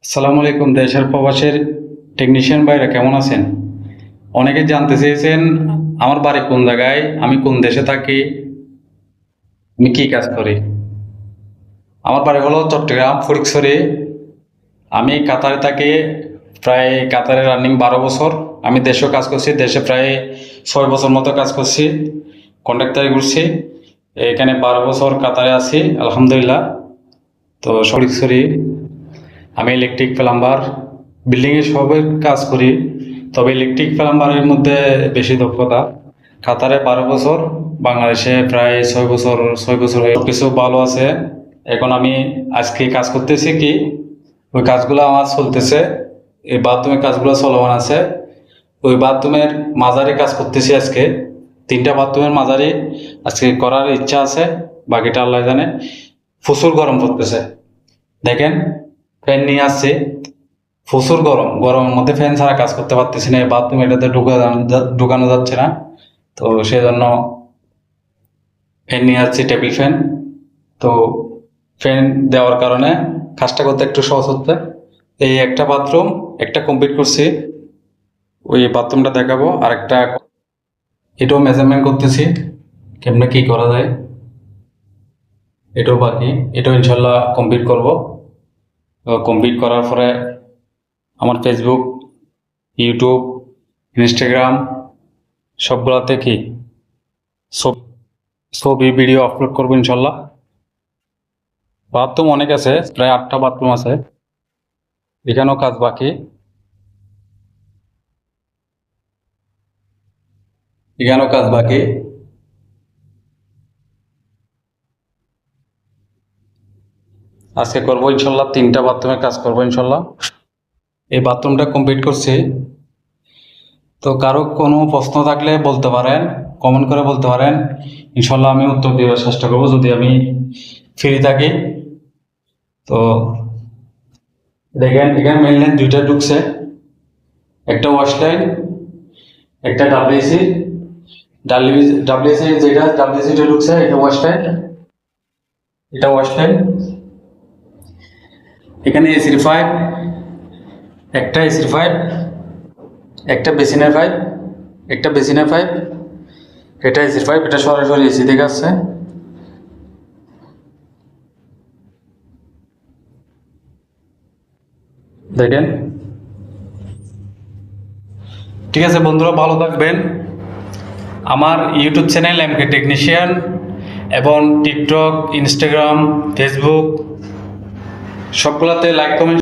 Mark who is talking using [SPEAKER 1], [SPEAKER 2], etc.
[SPEAKER 1] আসসালামু আলাইকুম। দেশের প্রবাসের টেকনিশিয়ান ভাইরা কেমন আছেন? অনেকে জানতে চেয়েছেন আমার বাড়ি কোন জায়গায়, আমি কোন দেশে থাকি, আমি কি কাজ করি। আমার বাড়ি হলো চট্টগ্রাম ফটিকছড়ি। আমি কাতারে থাকি, প্রায় কাতারে রানিং 12 বছর। আমি দেশেও কাজ করছি, দেশে প্রায় 6 বছর মতো কাজ করছি, কন্ট্রাক্টারে ঘুরছি। এখানে 12 বছর কাতারে আছি আলহামদুলিল্লাহ। তো ফটিকছড়ি আমি ইলেকট্রিক প্লাম্বার, বিল্ডিংয়ে সবের কাজ করি, তবে ইলেকট্রিক প্লাম্বারের মধ্যে বেশি দক্ষতা। কাতারে 12 বছর, বাংলাদেশে প্রায় 6 বছর। 6 বছর হয়ে কিছু ভালো আছে। এখন আমি আজকে কাজ করতেছি কি, ওই কাজগুলো আমার চলতেছে। এই বাথরুমের কাজগুলো চলমান আছে। ওই বাথরুমের মাঝারি কাজ করতেছি আজকে। 3টা বাথরুমের মাঝারি আজকে করার ইচ্ছা আছে, বাকিটা আল্লাহ জানে। প্রচুর গরম পড়তেছে, দেখেন ফ্যান নিয়ে আসছি। প্রচুর গরম, গরমের মধ্যে ফ্যান ছাড়া কাজ করতে পারতেছি না। বাথরুম এটাতে ঢুকানো যাচ্ছে না, তো সেজন্য ফ্যান নিয়ে আসছি, টেবিল ফ্যান। তো ফ্যান দেওয়ার কারণে কাজটা করতে একটু সহজ হচ্ছে। এই একটা বাথরুম একটা কমপ্লিট করছি, ওই বাথরুমটা দেখাবো। আর একটা এটাও মেজারমেন্ট করতেছি কেমনে কি করা যায়, এটাও বাকি। এটাও ইনশাল্লাহ কমপ্লিট করব। কমপ্লিট করার পরে আমার ফেসবুক, ইউটিউব, ইনস্টাগ্রাম সবগুলাতে কি সব ছবি ভিডিও আপলোড করবো ইনশাল্লাহ। বাথরুম অনেক আছে, প্রায় 8টা বাথরুম আছে। এখানেও কাজ বাকি, এখানেও কাজ বাকি। আজকে করবো ইনশাল্লাহ, 3টা বাথরুমের কাজ করবো ইনশাল্লাহ। এই বাথরুমটা কমপ্লিট করছি। তো কারো কোনো প্রশ্ন থাকলে বলতে পারেন, কমেন্ট করে বলতে পারেন, ইনশাল্লাহ আমি উত্তর দেওয়ার চেষ্টা করবো যদি আমি ফ্রি থাকি। তো দেখেন এখানে মেইন লাইন 2টা ঢুকছে, একটা ওয়াশ লাইন, একটা ডাব্লিউসি। ডাব্লিউসি যেটা ডাব্লিউসিটা ঢুকছে, এটা ওয়াশ লাইন, এটা ওয়াশ লাইন। এখানে এসির পাইপ, একটা এসির পাইপ, একটা বেসিনের পাইপ, একটা বেসিনের পাইপ, এটা এসির পাইপ। এটা সরাসরি এসি থেকে আসছে। দেখেন, ঠিক আছে বন্ধুরা, ভালো থাকবেন। আমার ইউটিউব চ্যানেল এমকে টেকনিশিয়ান এবং টিকটক, ইনস্টাগ্রাম, ফেসবুক সবগুলাতে লাইক কমেন্ট